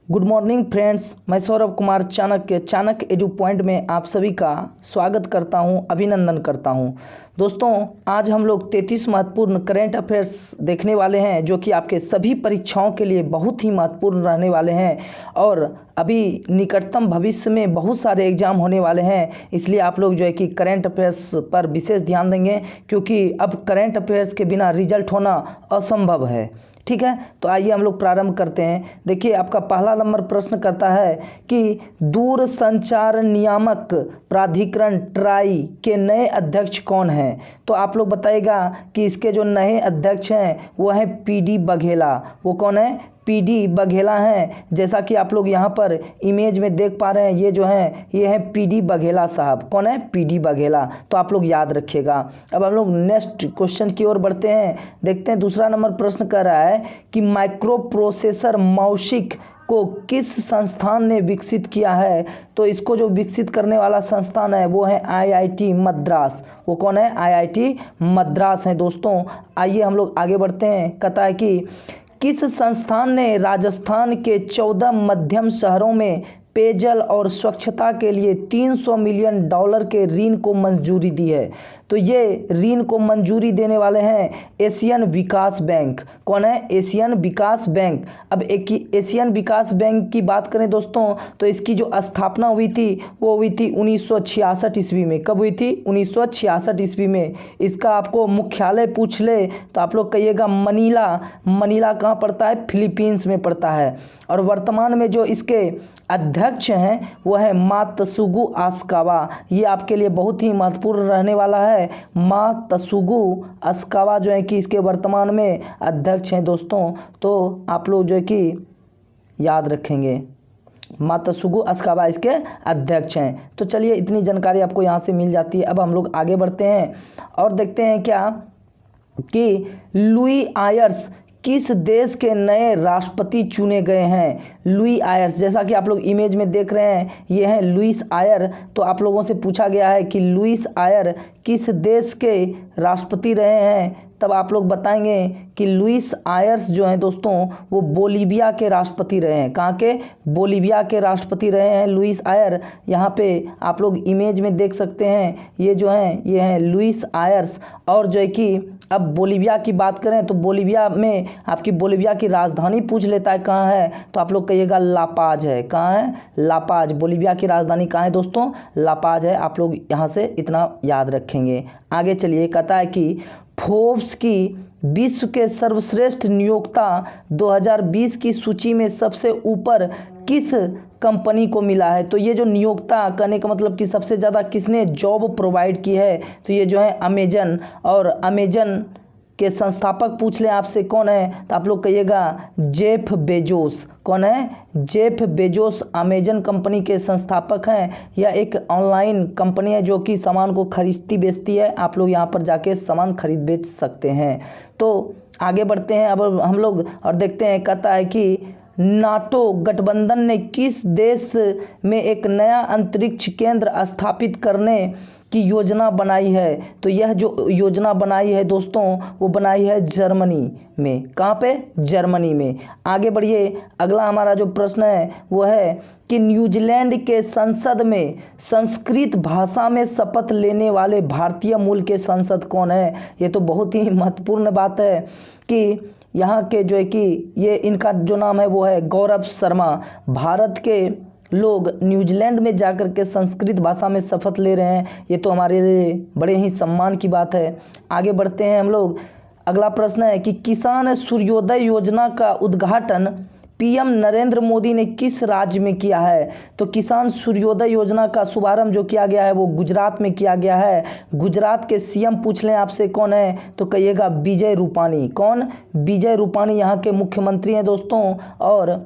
Good morning friends, मैं Saurabh Kumar Chanakya edu point में आप सभी का स्वागत करता हूं, अभिनंदन करता हूं। दोस्तों, आज हम लोग 33 महत्वपूर्ण करेंट अफेयर्स देखने वाले हैं जो कि आपके सभी परीक्षाओं के लिए बहुत ही महत्वपूर्ण रहने वाले हैं और अभी निकटतम भविष्य में बहुत सारे एग्जाम होने वाले हैं। इसलिए आप लोग जो है कि करेंट अफेयर्स पर विशेष ध्यान देंगे क्योंकि अब करेंट अफेयर्स के बिना रिजल्ट होना असंभव है। ठीक है, तो आइए हम लोग प्रारंभ करते हैं। देखिए, आपका पहला नंबर प्रश्न करता है कि दूर संचार नियामक प्राधिकरण ट्राई के नए अध्यक्ष कौन हैं। तो आप लोग बताइएगा कि इसके जो नए अध्यक्ष हैं वो हैं पीडी बघेला। वो कौन है? पीडी बघेला हैं। जैसा कि आप लोग यहाँ पर इमेज में देख पा रहे हैं, ये जो हैं ये हैं पीडी बघेला साहब। कौन है? पीडी बघेला। तो आप लोग याद रखिएगा। अब हम लोग नेक्स्ट क्वेश्चन की ओर बढ़ते हैं। देखते हैं, दूसरा नंबर प्रश्न कर रहा है कि माइक्रो प्रोसेसर मौशिक को किस संस्थान ने विकसित किया है। तो इसको जो विकसित करने वाला संस्थान है वो है आईआईटी मद्रास। वो कौन है? आईआईटी मद्रास है। दोस्तों, आइए हम लोग आगे बढ़ते हैं। कहता है कि किस संस्थान ने राजस्थान के 14 मध्यम शहरों में पेयजल और स्वच्छता के लिए $300 मिलियन के ऋण को मंजूरी दी है। तो ये ऋण को मंजूरी देने वाले हैं एशियन विकास बैंक। कौन है? एशियन विकास बैंक। अब एक एशियन विकास बैंक की बात करें दोस्तों, तो इसकी जो स्थापना हुई थी वो हुई थी 1966 ईस्वी में। कब हुई थी? 1966 ईस्वी में। इसका आपको मुख्यालय पूछ ले तो आप लोग कहिएगा मनीला। मनीला कहाँ पड़ता है? फिलीपींस में पड़ता है। और वर्तमान में जो इसके अध्यक्ष हैं वो है मात्सुगु असाकावा। ये आपके लिए बहुत ही महत्वपूर्ण रहने वाला है। मात्सुगु असाकावा जो है कि इसके वर्तमान में अध्यक्ष हैं दोस्तों। तो आप लोग जो है कि याद रखेंगे, मात्सुगु असाकावा इसके अध्यक्ष हैं। तो चलिए, इतनी जानकारी आपको यहाँ से मिल जाती है। अब हम लोग आगे बढ़ते हैं और देखते हैं क्या कि लुई आयर्स किस देश के नए राष्ट्रपति चुने गए हैं। लुई आयर्स, जैसा कि आप लोग इमेज में देख रहे हैं, ये हैं लुईस आयर। तो आप लोगों से पूछा गया है कि लुईस आयर किस देश के राष्ट्रपति रहे हैं। तब आप लोग बताएंगे कि लुईस आयर्स जो हैं दोस्तों वो बोलीविया के राष्ट्रपति रहे हैं। कहाँ के? बोलीविया के राष्ट्रपति रहे हैं लुईस आयर। यहाँ पे आप लोग इमेज में देख सकते हैं, ये जो हैं ये हैं लुईस आयर्स। और जो है कि अब बोलीविया की बात करें तो बोलीविया में आपकी बोलीविया की राजधानी पूछ लेता है कहाँ है, तो आप लोग कहिएगा लापाज है। कहाँ है? लापाज। बोलीविया की राजधानी कहाँ है दोस्तों? लापाज है। आप लोग यहाँ से इतना याद रखेंगे। आगे चलिए, कहता है कि फोर्ब्स की विश्व के सर्वश्रेष्ठ नियोक्ता 2020 की सूची में सबसे ऊपर किस कंपनी को मिला है। तो ये जो नियोक्ता कहने का मतलब कि सबसे ज़्यादा किसने जॉब प्रोवाइड की है, तो ये जो है अमेजन। और अमेजन के संस्थापक पूछ लें आपसे कौन है, तो आप लोग कहिएगा जेफ बेजोस। कौन है? जेफ बेजोस अमेजन कंपनी के संस्थापक हैं। यह एक ऑनलाइन कंपनी है जो कि सामान को खरीदती बेचती है। आप लोग यहाँ पर जाके सामान खरीद बेच सकते हैं। तो आगे बढ़ते हैं अब हम लोग और देखते हैं। कहता है कि नाटो गठबंधन ने किस देश में एक नया अंतरिक्ष केंद्र स्थापित करने की योजना बनाई है। तो यह जो योजना बनाई है दोस्तों वो बनाई है जर्मनी में। कहाँ पे? जर्मनी में। आगे बढ़िए, अगला हमारा जो प्रश्न है वो है कि न्यूजीलैंड के संसद में संस्कृत भाषा में शपथ लेने वाले भारतीय मूल के सांसद कौन है। ये तो बहुत ही महत्वपूर्ण बात है कि यहाँ के जो है कि ये इनका जो नाम है वो है गौरव शर्मा। भारत के लोग न्यूजीलैंड में जाकर के संस्कृत भाषा में शपथ ले रहे हैं। ये तो हमारे लिए बड़े ही सम्मान की बात है। आगे बढ़ते हैं हम लोग। अगला प्रश्न है कि किसान सूर्योदय योजना का उद्घाटन पीएम नरेंद्र मोदी ने किस राज्य में किया है। तो किसान सूर्योदय योजना का शुभारंभ जो किया गया है वो गुजरात में किया गया है। गुजरात के सीएम पूछ लें आपसे कौन है, तो कहिएगा विजय रूपानी। कौन? विजय रूपानी यहाँ के मुख्यमंत्री हैं दोस्तों। और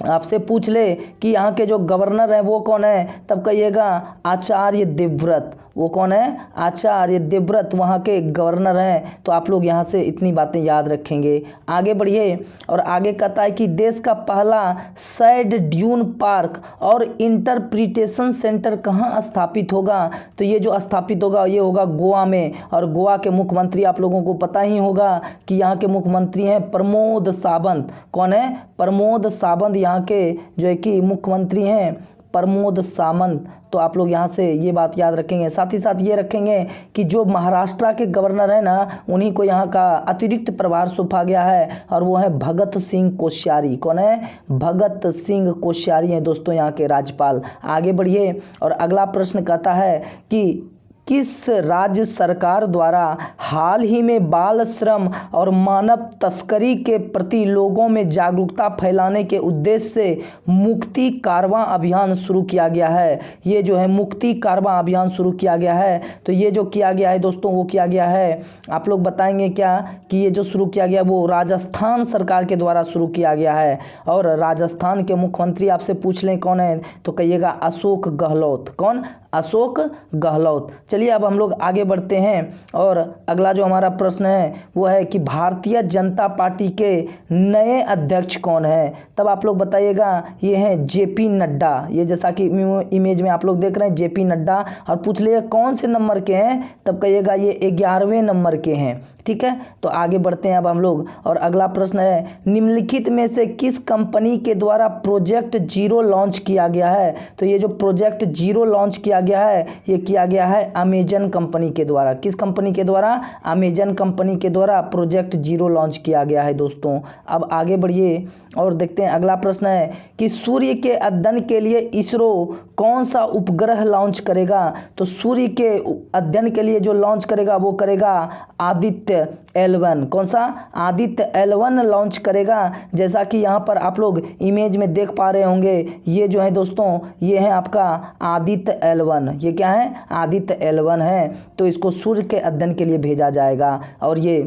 आपसे पूछ ले कि यहाँ के जो गवर्नर हैं वो कौन है, तब कहिएगा आचार्य देवव्रत। वो कौन है? आचार्य देवव्रत वहाँ के गवर्नर हैं। तो आप लोग यहाँ से इतनी बातें याद रखेंगे। आगे बढ़िए और आगे कहता है कि देश का पहला सैंड ड्यून पार्क और इंटरप्रिटेशन सेंटर कहाँ स्थापित होगा? तो ये जो स्थापित होगा ये होगा गोवा में। और गोवा के मुख्यमंत्री आप लोगों को पता ही होगा कि यहाँ के मुख्यमंत्री हैं प्रमोद सावंत। कौन है? प्रमोद सावंत यहाँ के जो है कि मुख्यमंत्री हैं, प्रमोद सावंत। तो आप लोग यहाँ से ये बात याद रखेंगे। साथ ही साथ ये रखेंगे कि जो महाराष्ट्र के गवर्नर है ना, उन्हीं को यहाँ का अतिरिक्त प्रभार सौंपा गया है और वो है भगत सिंह कोश्यारी। कौन है? भगत सिंह कोश्यारी हैं दोस्तों यहाँ के राज्यपाल। आगे बढ़िए और अगला प्रश्न कहता है कि किस राज्य सरकार द्वारा हाल ही में बाल श्रम और मानव तस्करी के प्रति लोगों में जागरूकता फैलाने के उद्देश्य से मुक्ति कारवां अभियान शुरू किया गया है? ये जो है मुक्ति कारवां अभियान शुरू किया गया है। तो ये जो किया गया है दोस्तों वो किया गया है, आप लोग बताएंगे क्या कि ये जो शुरू किया गया वो राजस्थान सरकार के द्वारा शुरू किया गया है। और राजस्थान के मुख्यमंत्री आपसे पूछ लें कौन है तो कहिएगा अशोक गहलोत। कौन? अशोक गहलोत। चलिए अब हम लोग आगे बढ़ते हैं और अगला जो हमारा प्रश्न है वो है कि भारतीय जनता पार्टी के नए अध्यक्ष कौन है? तब आप लोग बताइएगा ये हैं जेपी नड्डा। ये जैसा कि इमेज में आप लोग देख रहे हैं जेपी नड्डा। और पूछ लिए कौन से नंबर के हैं तब कहिएगा ये 11वें नंबर के हैं। ठीक है, तो आगे बढ़ते हैं अब हम लोग और अगला प्रश्न है निम्नलिखित में से किस कंपनी के द्वारा प्रोजेक्ट जीरो लॉन्च किया गया है? तो ये जो प्रोजेक्ट जीरो लॉन्च किया गया है ये किया गया है अमेजन कंपनी के द्वारा। किस कंपनी के द्वारा? अमेजन कंपनी के द्वारा प्रोजेक्ट जीरो लॉन्च किया गया है दोस्तों। अब आगे बढ़िए और देखते हैं अगला प्रश्न है कि सूर्य के अध्ययन के लिए इसरो कौन सा उपग्रह लॉन्च करेगा? तो सूर्य के अध्ययन के लिए जो लॉन्च करेगा वो करेगा आदित्य L1। कौन सा? आदित्य L1 लॉन्च करेगा। जैसा कि यहाँ पर आप लोग इमेज में देख पा रहे होंगे ये जो है दोस्तों ये है आपका आदित्य L1। ये क्या है? आदित्य L1 है। तो इसको सूर्य के अध्ययन के लिए भेजा जाएगा और ये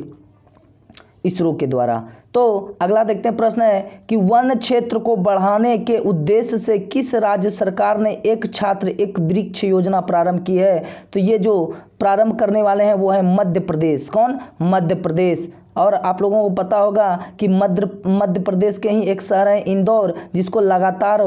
इसरो के द्वारा। तो अगला देखते हैं प्रश्न है कि वन क्षेत्र को बढ़ाने के उद्देश्य से किस राज्य सरकार ने एक छात्र एक वृक्ष योजना प्रारंभ की है? तो ये जो प्रारंभ करने वाले हैं वो है मध्य प्रदेश। कौन? मध्य प्रदेश। और आप लोगों को पता होगा कि मध्य प्रदेश के ही एक शहर है इंदौर जिसको लगातार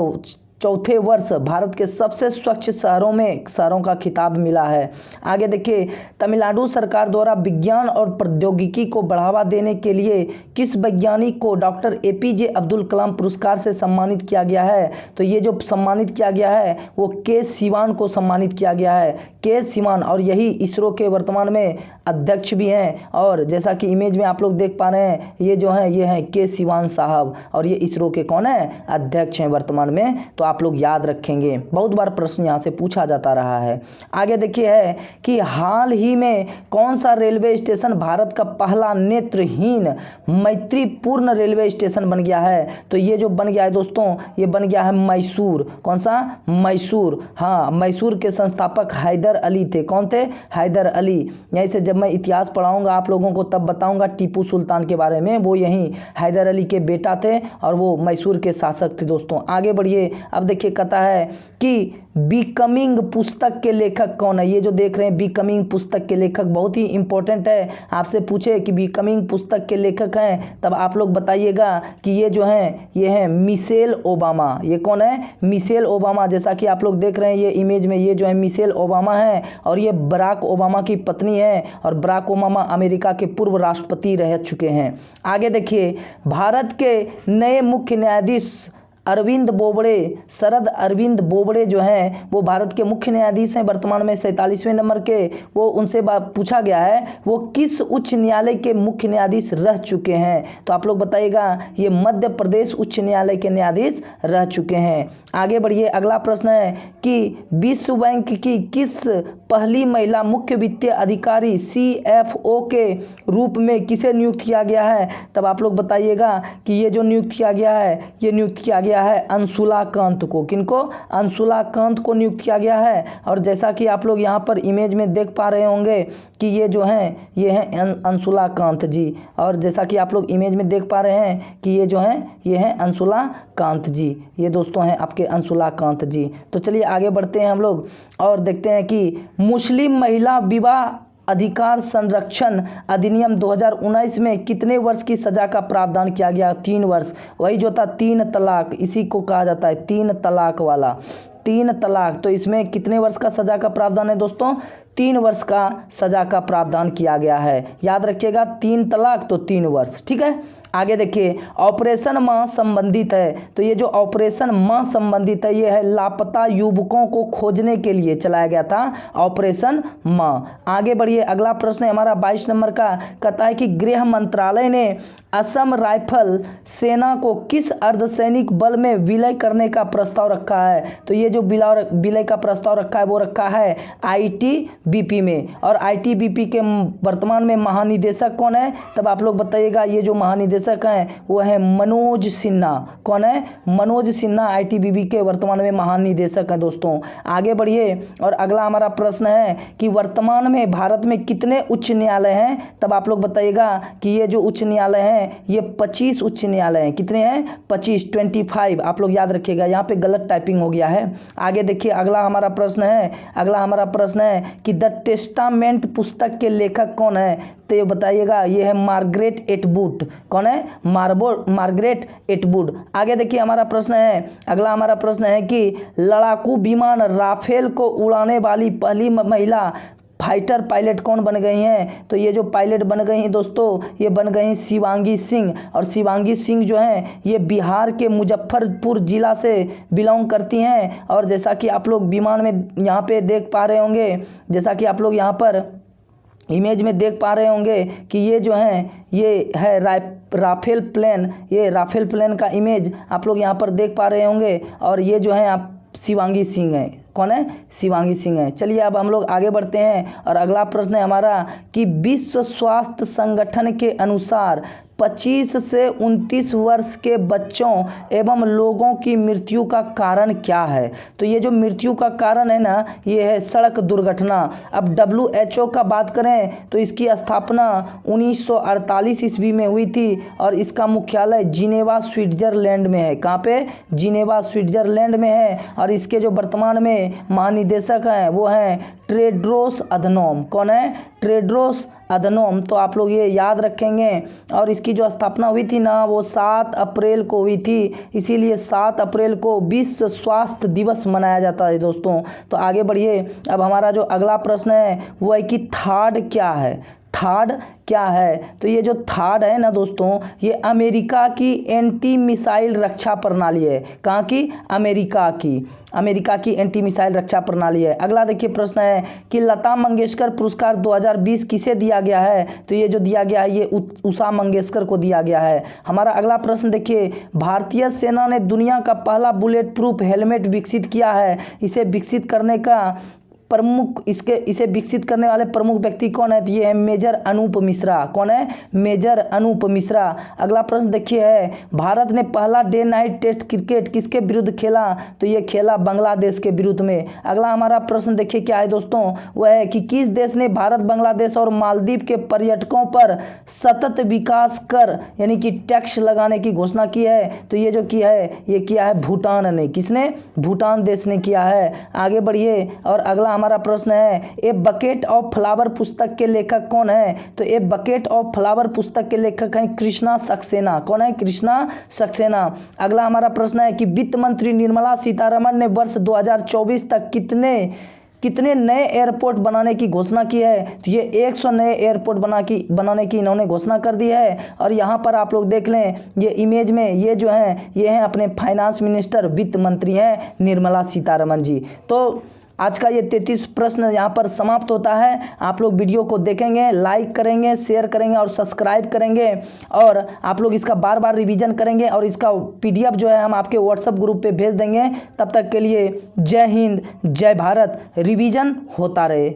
चौथे वर्ष भारत के सबसे स्वच्छ शहरों का खिताब मिला है। आगे देखिए तमिलनाडु सरकार द्वारा विज्ञान और प्रौद्योगिकी को बढ़ावा देने के लिए किस वैज्ञानिक को डॉक्टर APJ अब्दुल कलाम पुरस्कार से सम्मानित किया गया है? तो ये जो सम्मानित किया गया है वो के सिवान को सम्मानित किया गया है। के सिवान और यही इसरो के वर्तमान में अध्यक्ष भी हैं। और जैसा कि इमेज में आप लोग देख पा रहे हैं ये जो है ये हैं के सिवान साहब और ये इसरो के कौन है? अध्यक्ष हैं वर्तमान में। तो आप लोग याद रखेंगे, बहुत बार प्रश्न यहाँ से पूछा जाता रहा है। आगे देखिए है कि हाल ही में कौन सा रेलवे स्टेशन भारत का पहला नेत्रहीन मैत्रीपूर्ण रेलवे स्टेशन बन गया है? तो ये जो बन गया है दोस्तों ये बन गया है मैसूर। कौन सा? मैसूर। हाँ, मैसूर के संस्थापक हैदर अली थे। कौन थे? हैदर अली। यहीं से जब मैं इतिहास पढ़ाऊंगा आप लोगों को तब बताऊंगा टीपू सुल्तान के बारे में। वो यहीं हैदर अली के बेटा थे और वो मैसूर के शासक थे दोस्तों। आगे बढ़िए। अब देखिए कहता है कि बिकमिंग पुस्तक के लेखक कौन है? ये जो देख रहे हैं बिकमिंग पुस्तक के लेखक बहुत ही इंपॉर्टेंट है। आपसे पूछे कि बिकमिंग पुस्तक के लेखक हैं तब आप लोग बताइएगा कि ये जो हैं ये हैं मिशेल ओबामा। ये कौन है? Michelle Obama. जैसा कि आप लोग देख रहे हैं ये इमेज में ये जो है मिशेल ओबामा है और ये बराक ओबामा की पत्नी है और बराक ओबामा अमेरिका के पूर्व राष्ट्रपति रह चुके हैं। आगे देखिए भारत के नए मुख्य न्यायाधीश शरद अरविंद बोबड़े जो हैं वो भारत के मुख्य न्यायाधीश हैं वर्तमान में 47वें नंबर के। वो उनसे पूछा गया है वो किस उच्च न्यायालय के मुख्य न्यायाधीश रह चुके हैं? तो आप लोग बताइएगा ये मध्य प्रदेश उच्च न्यायालय के न्यायाधीश रह चुके हैं। आगे बढ़िए। अगला प्रश्न है कि विश्व बैंक की किस पहली महिला मुख्य वित्तीय अधिकारी CFO के रूप में किसे नियुक्त किया गया है? तब आप लोग बताइएगा कि ये जो नियुक्त किया गया है ये नियुक्त किया गया है अंशुला कांत को। किनको? अंशुला कांत को नियुक्त किया गया है। और जैसा कि आप लोग यहाँ पर इमेज में देख पा रहे होंगे कि ये जो हैं ये हैं अंशुला कांत जी। और जैसा कि आप लोग इमेज में देख पा रहे हैं कि ये जो हैं ये हैं अंशुला कांत जी, ये दोस्तों हैं आपके अंशुला कांत जी। तो चलिए आगे बढ़ते हैं हम लोग और देखते हैं कि मुस्लिम महिला विवाह अधिकार संरक्षण अधिनियम 2019 में कितने वर्ष की सजा का प्रावधान किया गया? 3 वर्ष। वही जो था 3 तलाक, इसी को कहा जाता है 3 तलाक वाला, 3 तलाक। तो इसमें कितने वर्ष का सजा का प्रावधान है दोस्तों? 3 वर्ष का सजा का प्रावधान किया गया है। याद रखिएगा 3 तलाक तो 3 वर्ष, ठीक है। आगे देखिए, ऑपरेशन मां संबंधित है। तो ये जो ऑपरेशन मां संबंधित है, ये है लापता युवकों को खोजने के लिए चलाया गया था ऑपरेशन मां। आगे बढ़िए, अगला प्रश्न है हमारा 22 नंबर का, कहता है कि गृह मंत्रालय ने असम राइफल सेना को किस अर्धसैनिक बल में विलय करने का प्रस्ताव रखा है? तो ये जो विलय का प्रस्ताव रखा है वो रखा है आईटीबीपी में। और आईटीबीपी के वर्तमान में महानिदेशक कौन है? तब आप लोग बताइएगा। ये जो महानिदेशक हैं वो है मनोज सिन्हा। कौन है? मनोज सिन्हा आईटीबीपी के वर्तमान में महानिदेशक हैं दोस्तों। आगे बढ़िए, और अगला हमारा प्रश्न है कि वर्तमान में भारत में कितने उच्च न्यायालय हैं? तब आप लोग बताइएगा कि ये जो उच्च न्यायालय हैं ये 25 उच्च न्यायालय हैं। कितने हैं? 25 आप लोग याद रखिएगा, यहाँ पे गलत टाइपिंग हो गया है। आगे देखिए, अगला हमारा प्रश्न है कि द टेस्टामेंट पुस्तक के लेखक कौन है? तो ये बताइएगा, ये है मार्गरेट एटवुड। कौन है? Margaret Atwood. आगे देखिए, अगला हमारा प्रश्न है कि लड़ाकू विमान राफेल को उड़ाने वाली पहली महिला फाइटर पायलट कौन बन गई हैं? तो ये जो पायलट बन गई हैं दोस्तों, ये बन गई शिवांगी सिंह। और शिवांगी सिंह जो हैं ये बिहार के मुजफ्फरपुर जिला से बिलोंग करती हैं। और जैसा कि आप लोग विमान में यहाँ पे देख पा रहे होंगे, जैसा कि आप लोग यहाँ पर इमेज में देख पा रहे होंगे कि ये जो हैं ये है राफेल प्लेन। ये राफेल प्लेन का इमेज आप लोग यहाँ पर देख पा रहे होंगे। और ये जो है आप शिवांगी सिंह है। कौन है? शिवांगी सिंह है। चलिए अब हम लोग आगे बढ़ते हैं और अगला प्रश्न है हमारा कि विश्व स्वास्थ्य संगठन के अनुसार 25 से 29 वर्ष के बच्चों एवं लोगों की मृत्यु का कारण क्या है? तो ये जो मृत्यु का कारण है ना, ये है सड़क दुर्घटना। अब WHO का बात करें तो इसकी स्थापना 1948 ईस्वी में हुई थी और इसका मुख्यालय जिनेवा स्विट्जरलैंड में है। कहाँ पे? जिनेवा स्विट्जरलैंड में है। और इसके जो वर्तमान में महानिदेशक हैं वो हैं टेड्रोस अधनोम। कौन है? Tedros Adhanom. तो आप लोग ये याद रखेंगे। और इसकी जो स्थापना हुई थी ना वो 7 अप्रैल को हुई थी, इसीलिए 7 अप्रैल को विश्व स्वास्थ्य दिवस मनाया जाता है दोस्तों। तो आगे बढ़िए, अब हमारा जो अगला प्रश्न है वो है कि थार्ड क्या है? थार्ड क्या है? तो ये जो थार्ड है ना दोस्तों, ये अमेरिका की एंटी मिसाइल रक्षा प्रणाली है। कहाँ की? अमेरिका की एंटी मिसाइल रक्षा प्रणाली है। अगला देखिए प्रश्न है कि लता मंगेशकर पुरस्कार 2020 किसे दिया गया है? तो ये जो दिया गया है ये उषा मंगेशकर को दिया गया है। हमारा अगला प्रश्न देखिए, भारतीय सेना ने दुनिया का पहला बुलेट प्रूफ हेलमेट विकसित किया है। इसे विकसित करने वाले प्रमुख व्यक्ति कौन है? तो ये है मेजर अनूप मिश्रा। कौन है? मेजर अनूप मिश्रा। अगला प्रश्न देखिए है, भारत ने पहला डे नाइट टेस्ट क्रिकेट किसके विरुद्ध खेला? तो ये खेला बांग्लादेश के विरुद्ध में। अगला हमारा प्रश्न देखिए क्या है दोस्तों, वह है कि किस देश ने भारत, बांग्लादेश और मालदीव के पर्यटकों पर सतत विकास कर यानी कि टैक्स लगाने की घोषणा की है? तो ये जो किया है ये किया है भूटान ने। किसने? भूटान देश ने किया है। आगे बढ़िए, और अगला हमारा प्रश्न है ए बकेट ऑफ फ्लावर पुस्तक के लेखक कौन है? तो ए बकेट ऑफ फ्लावर पुस्तक के लेखक हैं कृष्णा सक्सेना। कौन है? कृष्णा सक्सेना। अगला हमारा प्रश्न है कि वित्त मंत्री निर्मला सीतारमण ने वर्ष 2024 तक कितने नए एयरपोर्ट बनाने की घोषणा की है? तो ये 100 नए एयरपोर्ट बनाने की इन्होंने घोषणा कर दी है। और यहाँ पर आप लोग देख लें, ये इमेज में ये जो हैं ये हैं अपने फाइनेंस मिनिस्टर, वित्त मंत्री हैं निर्मला सीतारमण जी। तो आज का ये 33 प्रश्न यहाँ पर समाप्त होता है। आप लोग वीडियो को देखेंगे, लाइक करेंगे, शेयर करेंगे और सब्सक्राइब करेंगे। और आप लोग इसका बार बार रिवीजन करेंगे और इसका PDF जो है हम आपके व्हाट्सएप ग्रुप पे भेज देंगे। तब तक के लिए जय हिंद, जय भारत। रिवीजन होता रहे।